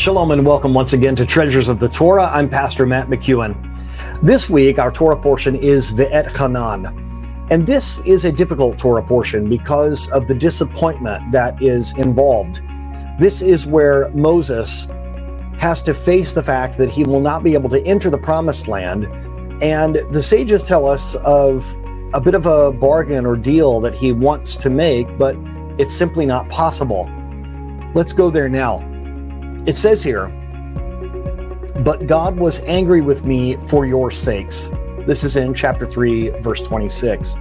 Shalom and welcome once again to Treasures of the Torah. I'm Pastor Matt McKeown. This week, our Torah portion is Vaetchanan. And this is a difficult Torah portion because of the disappointment that is involved. This is where Moses has to face the fact that he will not be able to enter the promised land. And the sages tell us of a bit of a bargain or deal that he wants to make, but it's simply not possible. Let's go there now. It says here, "But God was angry with me for your sakes." This is in chapter 3, verse 26.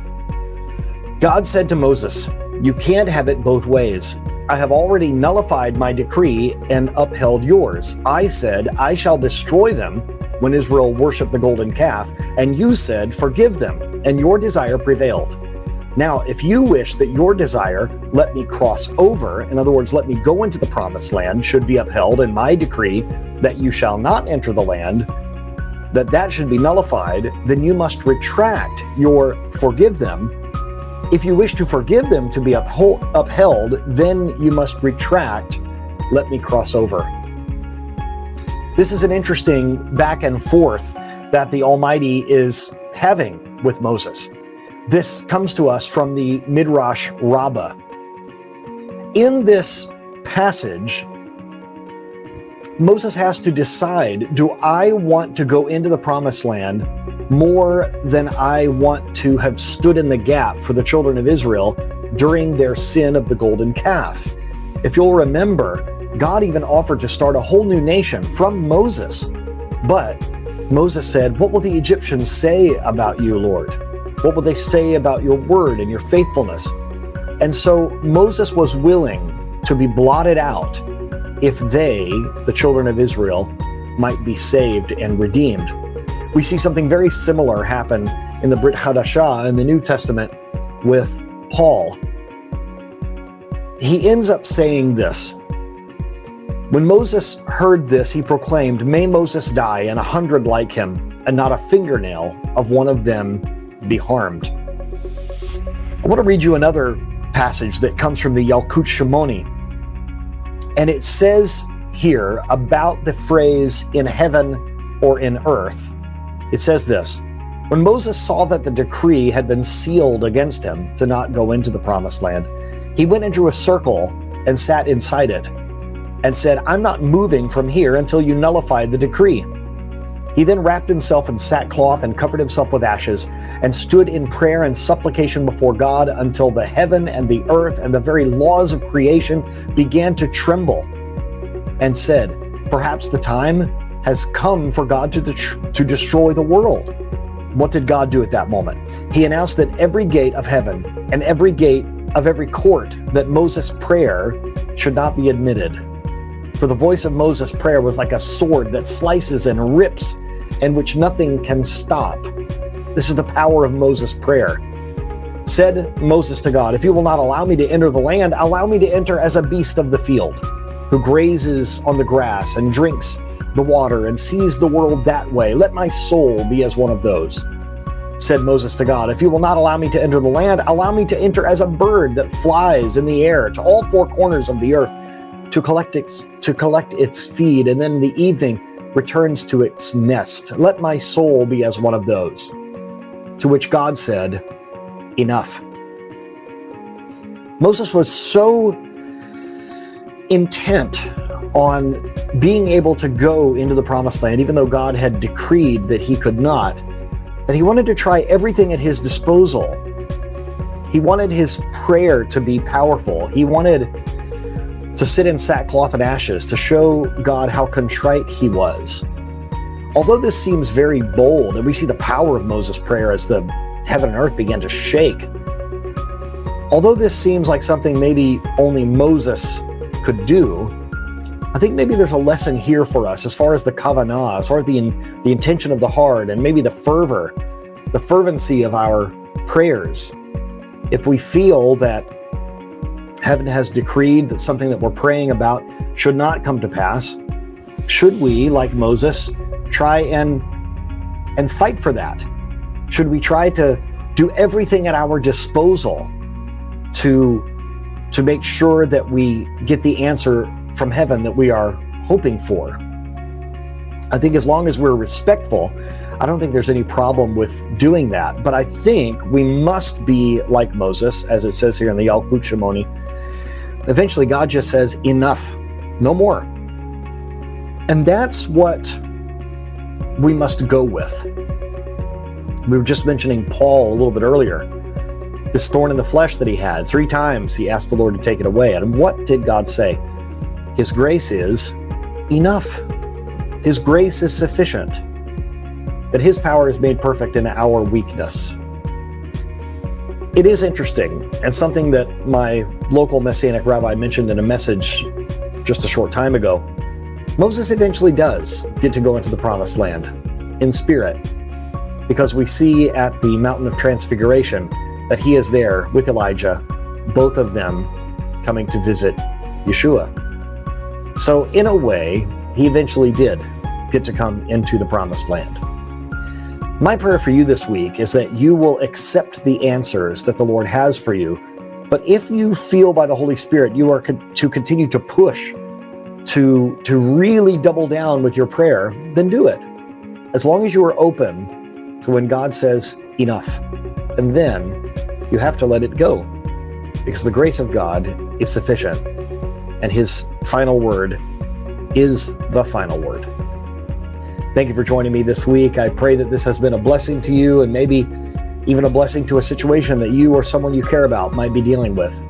God said to Moses, "You can't have it both ways. I have already nullified my decree and upheld yours. I said, I shall destroy them when Israel worshiped the golden calf, and you said, forgive them, and your desire prevailed. Now, if you wish that your desire, let me cross over, in other words, let me go into the promised land, should be upheld, and my decree that you shall not enter the land, that should be nullified, then you must retract your forgive them. If you wish to forgive them to be upheld, then you must retract, let me cross over." This is an interesting back and forth that the Almighty is having with Moses. This comes to us from the Midrash Rabbah. In this passage, Moses has to decide, do I want to go into the promised land more than I want to have stood in the gap for the children of Israel during their sin of the golden calf? If you'll remember, God even offered to start a whole new nation from Moses. But Moses said, "What will the Egyptians say about you, Lord? What will they say about your word and your faithfulness?" And so Moses was willing to be blotted out if they, the children of Israel, might be saved and redeemed. We see something very similar happen in the Brit Hadashah in the New Testament with Paul. He ends up saying this. When Moses heard this, he proclaimed, "May Moses die and 100 like him, and not a fingernail of one of them be harmed." I want to read you another passage that comes from the Yalkut Shimoni. And it says here about the phrase in heaven or in earth. It says this: "When Moses saw that the decree had been sealed against him to not go into the promised land, he went into a circle and sat inside it and said, 'I'm not moving from here until you nullify the decree.' He then wrapped himself in sackcloth and covered himself with ashes and stood in prayer and supplication before God until the heaven and the earth and the very laws of creation began to tremble, and said, 'Perhaps the time has come for God to destroy the world.' What did God do at that moment? He announced that every gate of heaven and every gate of every court that Moses' prayer should not be admitted. For the voice of Moses' prayer was like a sword that slices and rips, and which nothing can stop." This is the power of Moses' prayer. Said Moses to God, "If you will not allow me to enter the land, allow me to enter as a beast of the field, who grazes on the grass and drinks the water and sees the world that way. Let my soul be as one of those." Said Moses to God, "If you will not allow me to enter the land, allow me to enter as a bird that flies in the air to all four corners of the earth, to collect its feed, and then in the evening returns to its nest. Let my soul be as one of those." To which God said, "Enough." Moses was so intent on being able to go into the promised land, even though God had decreed that he could not, that he wanted to try everything at his disposal. He wanted his prayer to be powerful. He wanted to sit in sackcloth and ashes to show God how contrite he was. Although this seems very bold, and we see the power of Moses' prayer as the heaven and earth began to shake, although this seems like something maybe only Moses could do, I think maybe there's a lesson here for us as far as the kavanah, as far as the intention of the heart, and maybe the fervency of our prayers. If we feel that heaven has decreed that something that we're praying about should not come to pass, should we, like Moses, try and fight for that? Should we try to do everything at our disposal to make sure that we get the answer from heaven that we are hoping for. I think as long as we're respectful, I don't think there's any problem with doing that. But I think we must be like Moses, as it says here in the Yalkut Shimoni. Eventually, God just says, enough, no more. And that's what we must go with. We were just mentioning Paul a little bit earlier. This thorn in the flesh that he had, 3 times he asked the Lord to take it away. And what did God say? His grace is enough. His grace is sufficient. That his power is made perfect in our weakness. It is interesting, and something that my local Messianic rabbi mentioned in a message just a short time ago. Moses eventually does get to go into the promised land in spirit, because we see at the Mountain of Transfiguration that he is there with Elijah, both of them coming to visit Yeshua. So in a way, he eventually did get to come into the promised land. My prayer for you this week is that you will accept the answers that the Lord has for you. But if you feel by the Holy Spirit you are to continue to push, to really double down with your prayer, then do it. As long as you are open to when God says enough. And then you have to let it go. Because the grace of God is sufficient. And his final word is the final word. Thank you for joining me this week. I pray that this has been a blessing to you, and maybe even a blessing to a situation that you or someone you care about might be dealing with.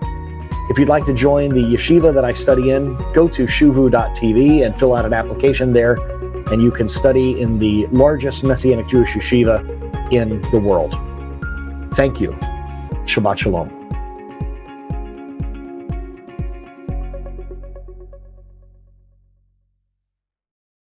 If you'd like to join the yeshiva that I study in, go to shuvu.tv and fill out an application there, and you can study in the largest Messianic Jewish yeshiva in the world. Thank you. Shabbat Shalom.